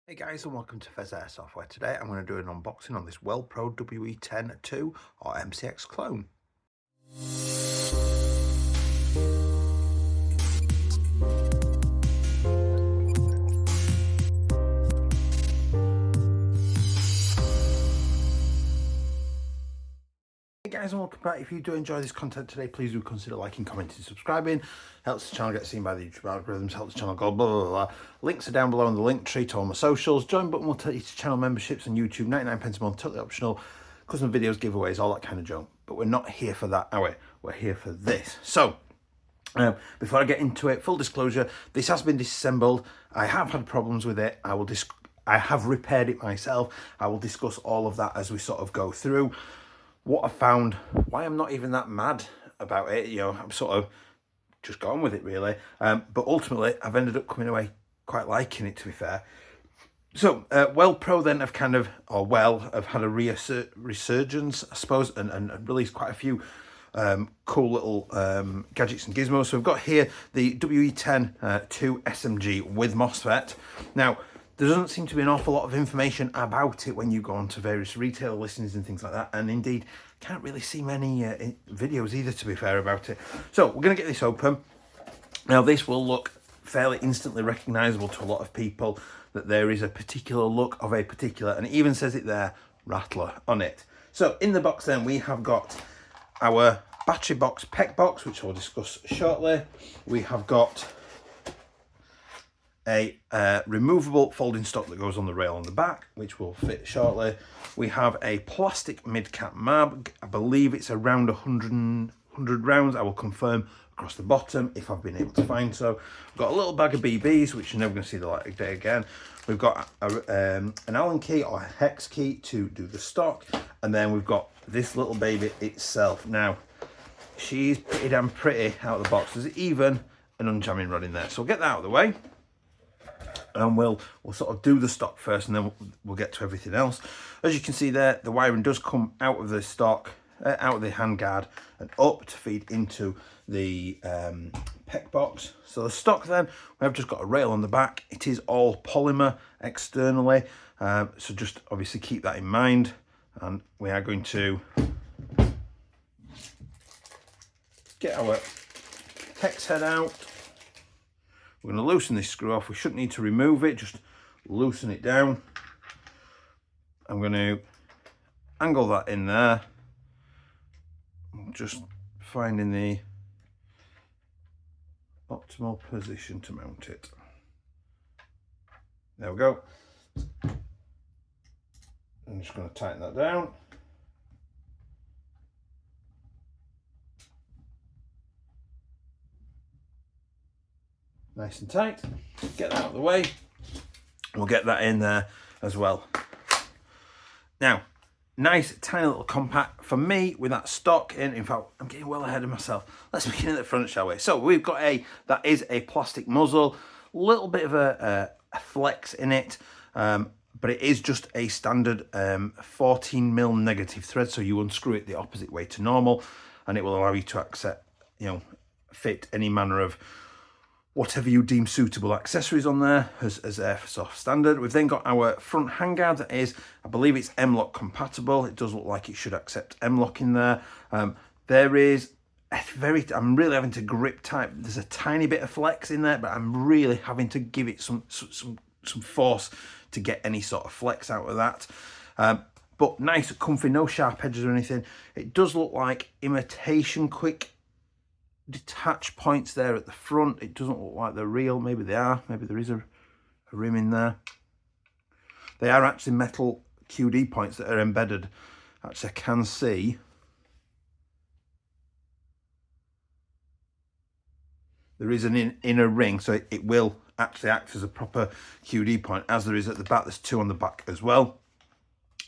Hey guys, and welcome to Pheas Software. Today I'm going to do an unboxing on this Well-Pro WE10-2 or MCX clone. Hey guys, and welcome back. If you do enjoy this content today, please do consider liking, commenting, subscribing. Helps the channel get seen by the YouTube algorithms, helps the channel go blah blah blah. Links are down below in the link tree to all my socials. Join button will take you to channel memberships on YouTube, 99 a month, totally optional. Custom videos, giveaways, all that kind of junk. But we're not here for that, are we? We're here for this. So before I get into it, full disclosure, this has been disassembled. I have had problems with it. I have repaired it myself. I will discuss all of that as we sort of go through what I found, why I'm not even that mad about it. You know, I'm sort of just going with it really. But ultimately, I've ended up coming away quite liking it, to be fair. So, Well-Pro then have kind of, have had a resurgence, I suppose, and released quite a few cool little gadgets and gizmos. So we've got here the WE10-2 SMG with MOSFET. Now, there doesn't seem to be an awful lot of information about it when you go onto various retail listings and things like that. And indeed, can't really see many videos either, to be fair, about it. So we're going to get this open. Now, this will look fairly instantly recognisable to a lot of people, that there is a particular look of a particular, and it even says it there, Rattler on it. So in the box then, we have got our battery box, PEC box, which I'll discuss shortly. We have got a removable folding stock that goes on the rail on the back, which will fit shortly. We have a plastic mid-cap mab. I believe it's around 100 rounds. I will confirm across the bottom if I've been able to find so. We've got a little bag of BBs, which you're never going to see the light of day again. We've got an Allen key or a hex key to do the stock. And then we've got this little baby itself. Now, she's pretty damn pretty out of the box. There's even an unjamming rod in there. So we'll get that out of the way. And we'll sort of do the stock first, and then we'll get to everything else. As you can see there, the wiring does come out of the stock, out of the handguard and up to feed into the PEC box. So the stock then, we have just got a rail on the back. It is all polymer externally, so just obviously keep that in mind. And we are going to get our hex head out. We're going to loosen this screw off. We shouldn't need to remove it, just loosen it down. I'm going to angle that in there. Just finding the optimal position to mount it. There we go. I'm just going to tighten that down. Nice and tight. Get that out of the way. We'll get that in there as well. Now, nice tiny little compact for me with that stock in fact, I'm getting well ahead of myself. Let's begin at the front, shall we? So we've got that is a plastic muzzle, little bit of a flex in it, but it is just a standard 14mm negative thread. So you unscrew it the opposite way to normal, and it will allow you to accept, fit any manner of whatever you deem suitable accessories on there as airsoft standard. We've then got our front handguard that is, I believe it's M-LOK compatible. It does look like it should accept M-LOK in there. There is I'm really having to grip tight. There's a tiny bit of flex in there, but I'm really having to give it some force to get any sort of flex out of that. But nice, comfy, no sharp edges or anything. It does look like imitation quick detach points there at the front. It doesn't look like they're real. Maybe they are. Maybe there is a rim in there. They are actually metal QD points that are embedded. Actually, I can see there is an inner ring, so it will actually act as a proper QD point, as there is at the back. There's two on the back as well,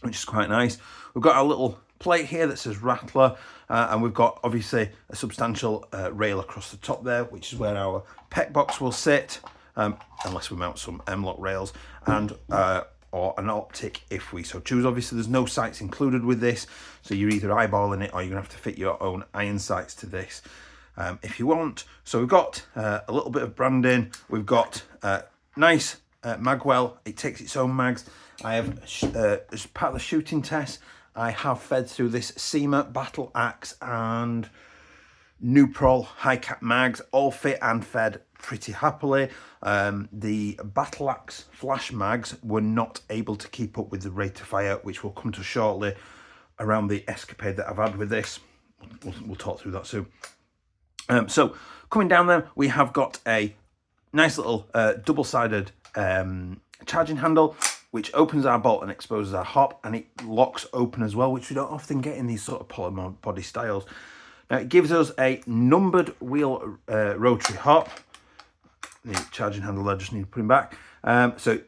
which is quite nice. We've got our little plate here that says Rattler, and we've got obviously a substantial rail across the top there, which is where our PEC box will sit, unless we mount some M-LOK rails, and or an optic if we so choose. Obviously there's no sights included with this, so you're either eyeballing it or you're gonna have to fit your own iron sights to this if you want. So we've got a little bit of branding. We've got nice magwell. It takes its own mags. I have, as part of the shooting test, I have fed through this SEMA Battle Axe and Nuprol high cap mags, all fit and fed pretty happily. The Battle Axe flash mags were not able to keep up with the rate of fire, which we'll come to shortly around the escapade that I've had with this. We'll talk through that soon. So coming down there, we have got a nice little double-sided charging handle, which opens our bolt and exposes our hop, and it locks open as well, which we don't often get in these sort of polymer body styles. Now it gives us a numbered wheel rotary hop. The charging handle I just need to put him back. So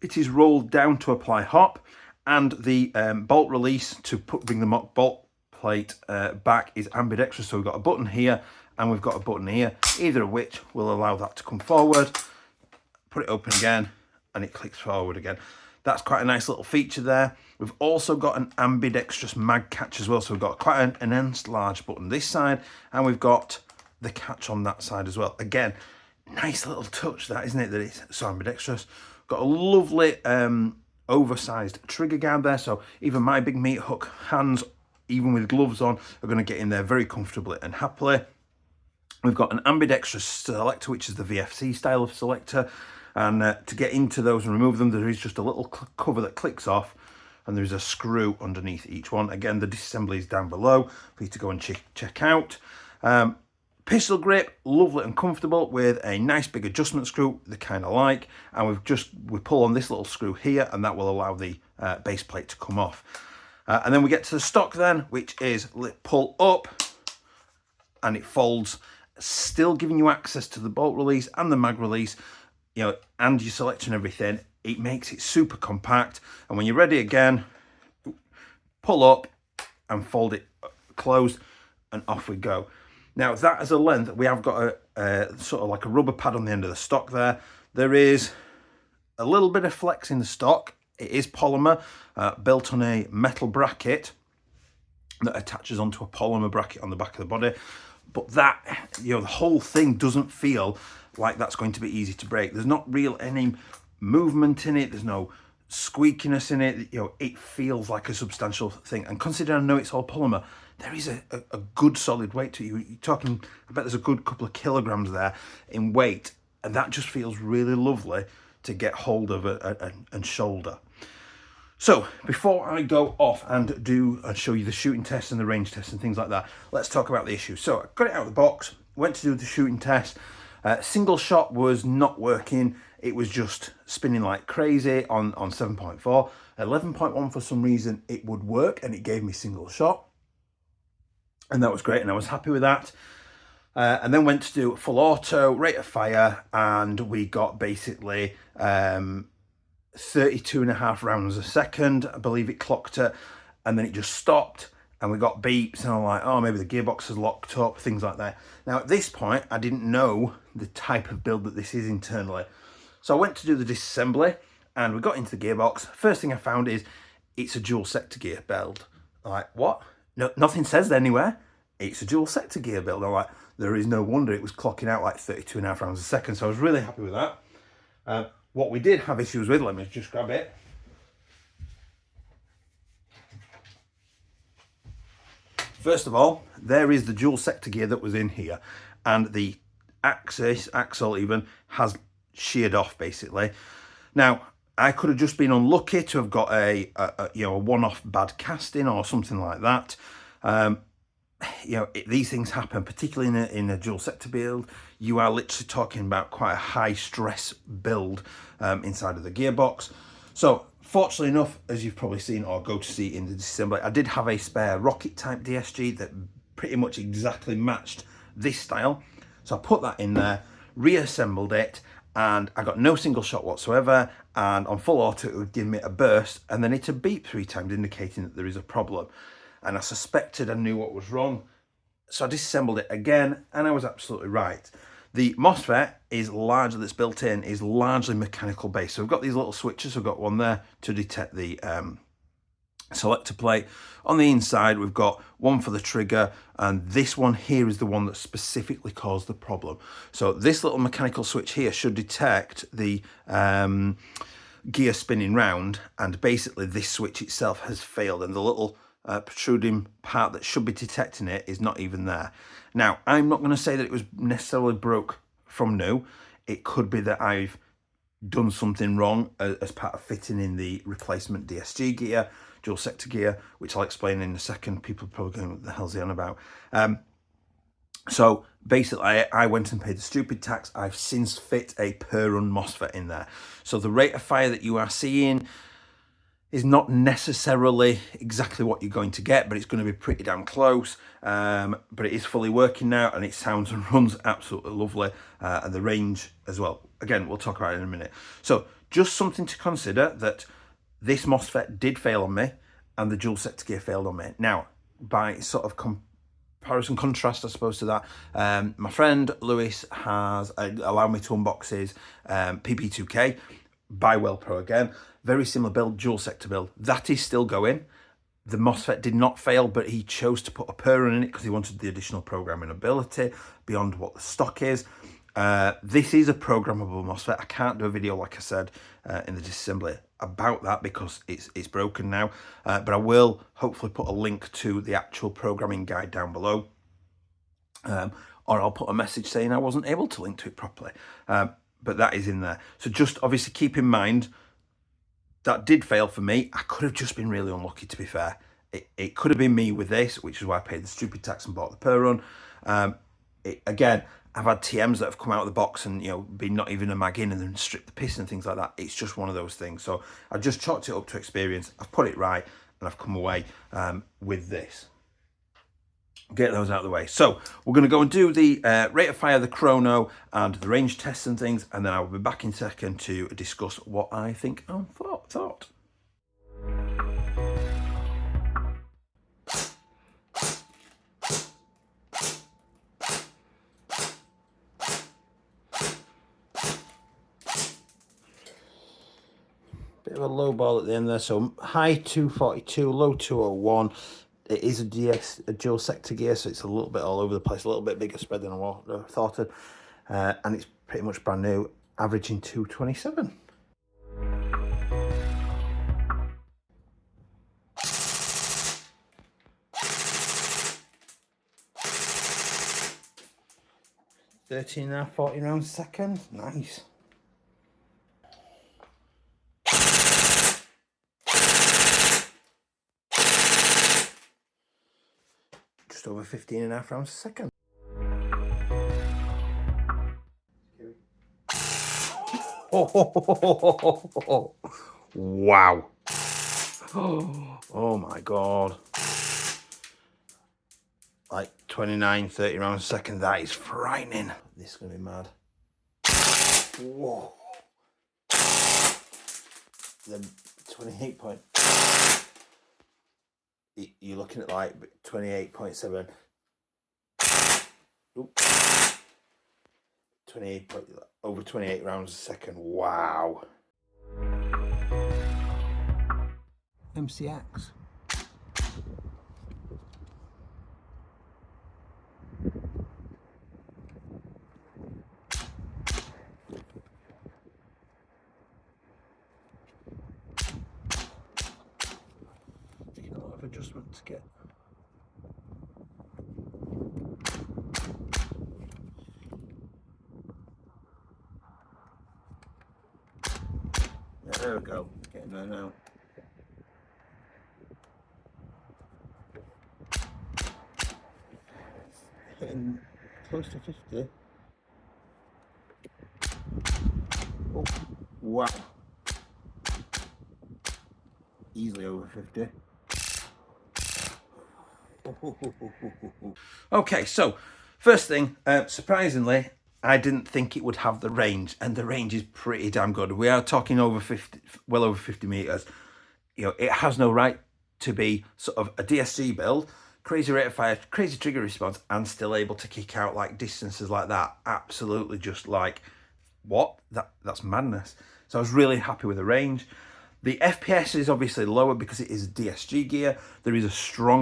it is rolled down to apply hop, and the bolt release to bring the mock bolt plate back is ambidextrous. So we've got a button here and we've got a button here, either of which will allow that to come forward. Put it open again and it clicks forward again. That's quite a nice little feature there. We've also got an ambidextrous mag catch as well. So we've got quite an enhanced large button this side, and we've got the catch on that side as well. Again, nice little touch that, isn't it, that it's so ambidextrous. Got a lovely oversized trigger guard there. So even my big meat hook hands, even with gloves on, are going to get in there very comfortably and happily. We've got an ambidextrous selector, which is the VFC style of selector. And to get into those and remove them, there is just a little cover that clicks off, and there's a screw underneath each one. Again, the disassembly is down below for you to go and check out. Pistol grip, lovely and comfortable, with a nice big adjustment screw, the kind I like. And we pull on this little screw here, and that will allow the base plate to come off. And then we get to the stock then, which is pull up, and it folds, still giving you access to the bolt release and the mag release, you know, and your selection and everything. It makes it super compact, and when you're ready again, pull up and fold it closed, and off we go. Now that as a length, we have got a sort of like a rubber pad on the end of the stock there. There is a little bit of flex in the stock. It is polymer, built on a metal bracket that attaches onto a polymer bracket on the back of the body. But that, you know, the whole thing doesn't feel like that's going to be easy to break. There's not real any movement in it. There's no squeakiness in it. You know, it feels like a substantial thing. And considering I know it's all polymer, there is a good solid weight to it. You're talking, I bet there's a good couple of kilograms there in weight. And that just feels really lovely to get hold of and shoulder. So before I go off and show you the shooting test and the range test and things like that, let's talk about the issue. So I got it out of the box, went to do the shooting test. Single shot was not working. It was just spinning like crazy on 7.4. 11.1 for some reason it would work, and it gave me single shot. And that was great, and I was happy with that. And then went to do full auto, rate of fire, and we got basically 32.5 rounds a second, I believe it clocked it, and then it just stopped, and we got beeps, and I'm like, oh, maybe the gearbox is locked up, things like that. Now at this point, I didn't know the type of build that this is internally. So I went to do the disassembly, and we got into the gearbox. First thing I found is it's a dual sector gear build. I'm like, what? No, nothing says anywhere. It's a dual sector gear build. I'm like, there is no wonder it was clocking out like 32.5 rounds a second. So I was really happy with that. What we did have issues with, let me just grab it. First of all, there is the dual sector gear that was in here, and the axle even has sheared off basically. Now, I could have just been unlucky to have got a one-off bad casting or something like that. These things happen, particularly in a dual sector build. You are literally talking about quite a high stress build inside of the gearbox. So fortunately enough, as you've probably seen or go to see in the disassembly, I did have a spare rocket type DSG that pretty much exactly matched this style. So I put that in there, reassembled it, and I got no single shot whatsoever. And on full auto, it would give me a burst, and then it would beep 3 times, indicating that there is a problem. And I suspected I knew what was wrong. So I disassembled it again, and I was absolutely right. The MOSFET that's built in is largely mechanical based. So we've got these little switches. We've got one there to detect the selector plate. On the inside, we've got one for the trigger, and this one here is the one that specifically caused the problem. So this little mechanical switch here should detect the gear spinning round, and basically this switch itself has failed, and the little protruding part that should be detecting it is not even there. Now, I'm not going to say that it was necessarily broke from new. It could be that I've done something wrong as part of fitting in the replacement DSG gear, dual sector gear, which I'll explain in a second. People are probably going, what the hell's he on about? So basically, I went and paid the stupid tax. I've since fit a per run MOSFET in there. So the rate of fire that you are seeing is not necessarily exactly what you're going to get, but it's going to be pretty damn close. But it is fully working now, and it sounds and runs absolutely lovely, and the range as well. Again, we'll talk about it in a minute. So just something to consider, that this MOSFET did fail on me, and the dual sector gear failed on me. Now, by sort of comparison contrast, I suppose, to that, my friend Lewis has allowed me to unbox his PP2K by WellPro again. Very similar build, dual sector build. That is still going. The MOSFET did not fail, but he chose to put a per run in it because he wanted the additional programming ability beyond what the stock is. This is a programmable MOSFET. I can't do a video, like I said, in the disassembly about that because it's broken now. But I will hopefully put a link to the actual programming guide down below. Or I'll put a message saying I wasn't able to link to it properly. But that is in there. So just obviously keep in mind, that did fail for me. I could have just been really unlucky, to be fair. It could have been me with this, which is why I paid the stupid tax and bought the per run. Again, I've had TMs that have come out of the box and, you know, been not even a mag in and then stripped the piss and things like that. It's just one of those things. So I just chalked it up to experience. I've put it right, and I've come away with this. Get those out of the way. So we're going to go and do the rate of fire, the chrono, and the range tests and things, and then I'll be back in a second to discuss what I think and thought. Bit of a low ball at the end there. So high 242, low 201. It is a dual sector gear, so it's a little bit all over the place, a little bit bigger spread than I thought it. And it's pretty much brand new, averaging 227. $13.5, 40 rounds a second. Nice. Just over 15.5 rounds a second. Oh, wow. Oh my God. Like 29, 30 rounds a second. That is frightening. This is going to be mad. Whoa. The 28 point. You're looking at like 28.7. 28, over 28 rounds a second. Wow. MCX. Taking a lot of adjustment to get. There we go, getting there now. Hitting close to 50. Oh, wow. Easily over 50. Okay, so first thing, surprisingly, I didn't think it would have the range, and the range is pretty damn good. We are talking over 50, well over 50 meters. You know, it has no right to be sort of a DSG build, crazy rate of fire, crazy trigger response, and still able to kick out like distances like that. Absolutely, just like what? That's madness. So I was really happy with the range. The FPS is obviously lower because it is a DSG gear. There is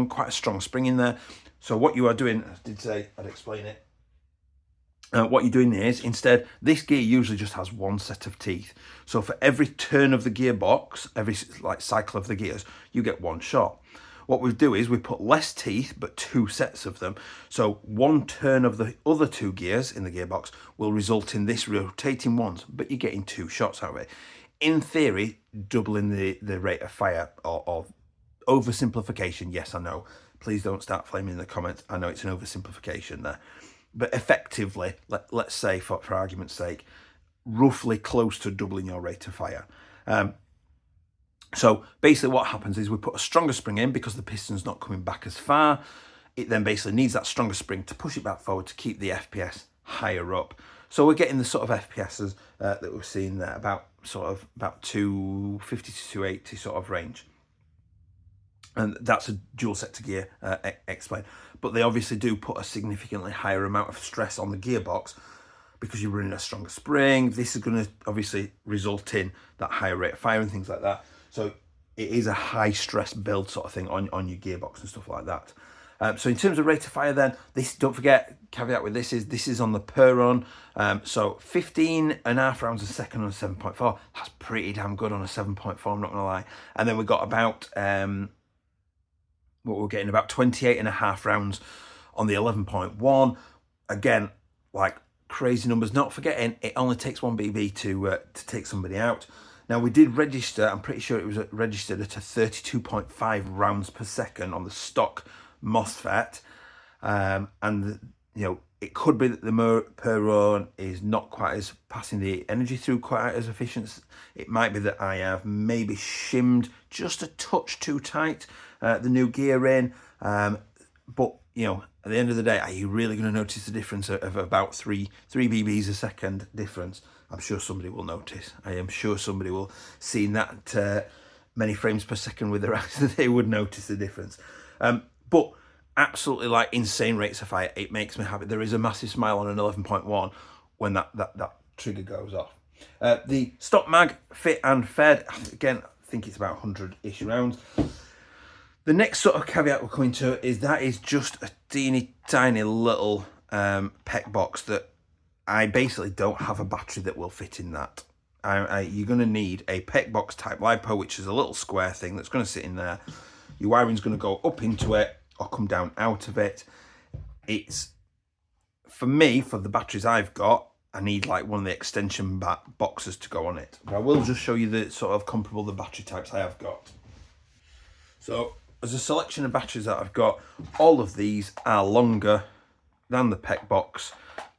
quite a strong spring in there. So what you are doing, I did say I'd explain it. What you're doing is, instead, this gear usually just has one set of teeth. So for every turn of the gearbox, every cycle of the gears, you get one shot. What we do is we put less teeth, but two sets of them. So one turn of the other two gears in the gearbox will result in this rotating once, but you're getting two shots out of it. In theory, doubling the rate of fire, or oversimplification, yes, I know. Please don't start flaming in the comments. I know it's an oversimplification there. But effectively, let's say, for argument's sake, roughly close to doubling your rate of fire. So basically what happens is we put a stronger spring in because the piston's not coming back as far. It then basically needs that stronger spring to push it back forward to keep the FPS higher up. So we're getting the sort of FPSs that we're seeing there, about 250 to 280 sort of range. And that's a dual sector gear, explain. But they obviously do put a significantly higher amount of stress on the gearbox because you're running a stronger spring. This is going to obviously result in that higher rate of fire and things like that. So it is a high stress build sort of thing on your gearbox and stuff like that. So in terms of rate of fire then, this, don't forget, caveat with this is on the per run. So 15.5 rounds a second on a 7.4. That's pretty damn good on a 7.4, I'm not going to lie. And then we got about, what we're getting, about 28.5 rounds on the 11.1. Again, like crazy numbers. Not forgetting, it only takes one BB to take somebody out. Now we did register, I'm pretty sure it was registered at a 32.5 rounds per second on the stock MOSFET, and you know, it could be that the per run is not quite as passing the energy through quite as efficient. It might be that I have maybe shimmed just a touch too tight the new gear in, but you know, at the end of the day, are you really going to notice the difference of about 3 BBs a second difference? I'm sure somebody will notice. I am sure somebody will see that many frames per second with their eyes that they would notice the difference. But absolutely, like, insane rates of fire. It makes me happy. There is a massive smile on an 11.1 when that trigger goes off. The stock mag, fit and fed, again, I think it's about 100-ish rounds. The next sort of caveat we're coming to is that is just a teeny tiny little PEC box that I basically don't have a battery that will fit in that. You're going to need a PEC box type LiPo, which is a little square thing that's going to sit in there. Your wiring's going to go up into it or come down out of it. It's, for me, for the batteries I've got, I need like one of the extension boxes to go on it. But I will just show you the sort of comparable the battery types I have got. So as a selection of batteries that I've got, all of these are longer than the PEC box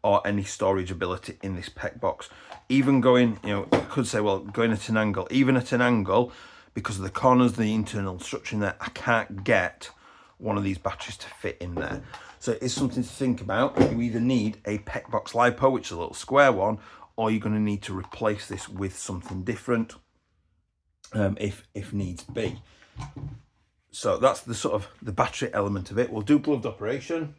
or any storage ability in this PEC box. Even going, you know, I could say, well, going at an angle, even at an angle, because of the corners, the internal structure in there, I can't get one of these batteries to fit in there. So it's something to think about. You either need a PEC box LiPo, which is a little square one, or you're going to need to replace this with something different if needs be. So that's the sort of the battery element of it. We'll do gloved operation.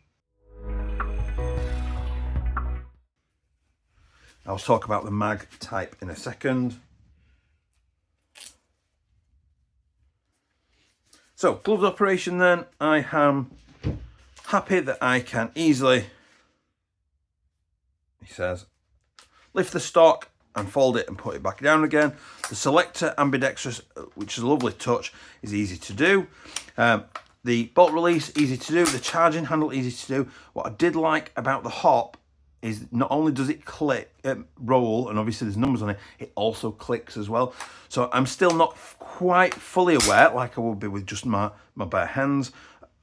I'll talk about the mag type in a second. So, gloved operation then, I am happy that I can easily, he says, lift the stock and fold it and put it back down again. The selector ambidextrous, which is a lovely touch, is easy to do. The bolt release, easy to do. The charging handle, easy to do. What I did like about the hop is not only does it click, roll, and obviously there's numbers on it, it also clicks as well. So I'm still not quite fully aware, like I would be with just my bare hands,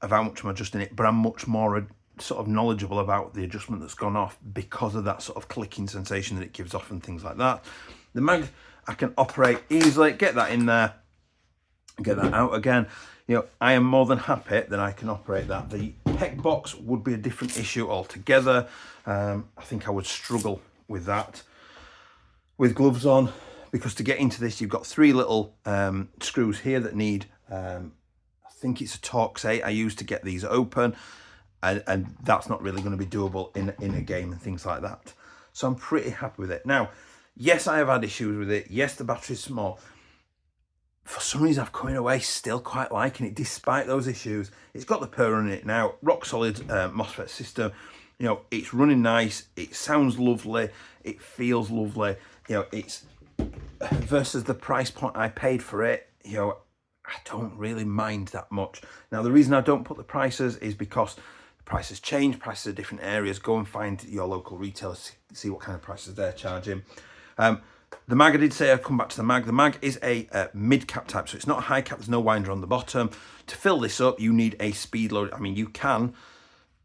of how much I'm adjusting it, but I'm much more sort of knowledgeable about the adjustment that's gone off because of that sort of clicking sensation that it gives off and things like that. The mag, I can operate easily, get that in there, get that out again. You know, I am more than happy that I can operate that. The PEC box would be a different issue altogether. I think I would struggle with that with gloves on, because to get into this, you've got 3 little screws here that need, I think it's a Torx 8 I use to get these open, and that's not really going to be doable in a game and things like that. So I'm pretty happy with it. Now, yes, I have had issues with it. Yes, the battery's small. for some reason I've come away still quite liking it despite those issues. It's got the purr in it now, rock solid MOSFET system. You know, it's running nice, it sounds lovely, it feels lovely. You know, it's versus the price point I paid for it, you know, I don't really mind that much. Now, the reason I don't put the prices is because the prices change, prices are different areas. Go and find your local retailers, see what kind of prices they're charging. The mag, I did say I'd come back to the mag. The mag is a mid-cap type, so it's not a high cap, there's no winder on the bottom. To fill this up, you need a speed load. I mean, you can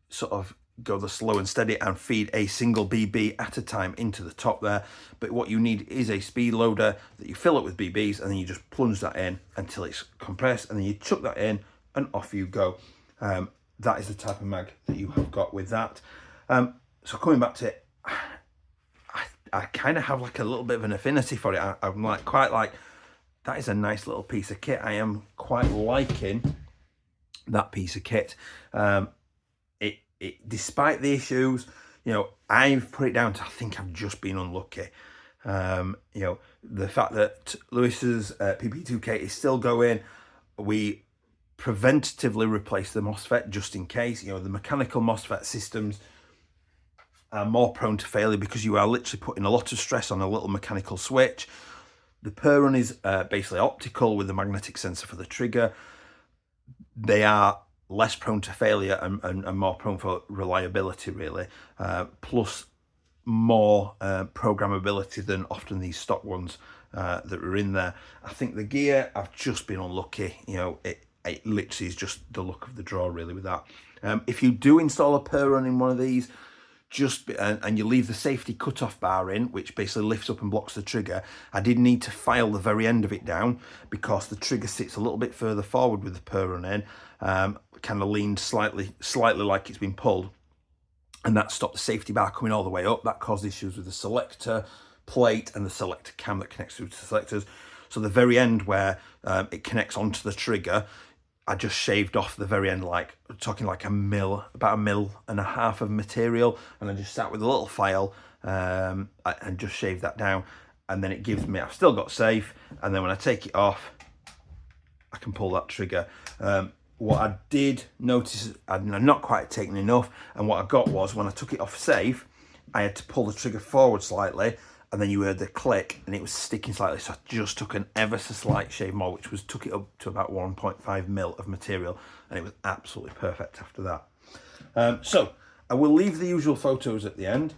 sort of go the slow and steady and feed a single BB at a time into the top there, but what you need is a speed loader that you fill up with BBs, and then you just plunge that in until it's compressed, and then you chuck that in and off you go. That is the type of mag that you have got with that. So coming back to it, I kind of have like a little bit of an affinity for it. I'm like quite like, that is a nice little piece of kit. I am quite liking that piece of kit. Despite the issues, you know, I've put it down to, I think I've just been unlucky. You know, the fact that Lewis's PP2K is still going, we preventatively replace the MOSFET just in case. You know, the mechanical MOSFET systems are more prone to failure because you are literally putting a lot of stress on a little mechanical switch. The Purun is basically optical with the magnetic sensor for the trigger. They are less prone to failure and more prone for reliability, really, plus more programmability than often these stock ones that are in there. I think the gear, I've just been unlucky. You know, it literally is just the luck of the draw, really, with that. If you do install a Purun in one of these, and you leave the safety cutoff bar in, which basically lifts up and blocks the trigger, I did need to file the very end of it down because the trigger sits a little bit further forward with the Purun in, kind of leaned slightly like it's been pulled, and that stopped the safety bar coming all the way up. That caused issues with the selector plate and the selector cam that connects through to the selectors. So the very end where it connects onto the trigger, I just shaved off the very end, like talking like about 1.5 mil of material, and I just sat with a little file and just shaved that down, and then it gives me, I've still got safe, and then when I take it off, I can pull that trigger. What I did notice, I'd not quite taken enough, and what I got was when I took it off safe, I had to pull the trigger forward slightly, and then you heard the click and it was sticking slightly, so I just took an ever so slight shave more, which took it up to about 1.5 mil of material, and it was absolutely perfect after that. So I will leave the usual photos at the end.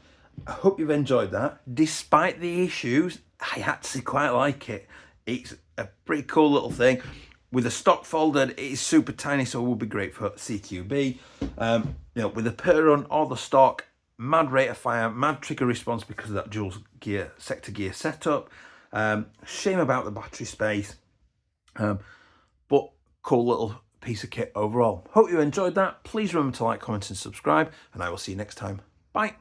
I hope you've enjoyed that. Despite the issues, I actually quite like it. It's a pretty cool little thing. With a stock folder, it is super tiny, so it will be great for CQB. You know, with the Purun or the stock, mad rate of fire, mad trigger response because of that dual gear, sector gear setup. Shame about the battery space, but cool little piece of kit overall. Hope you enjoyed that. Please remember to like, comment and subscribe, and I will see you next time. Bye.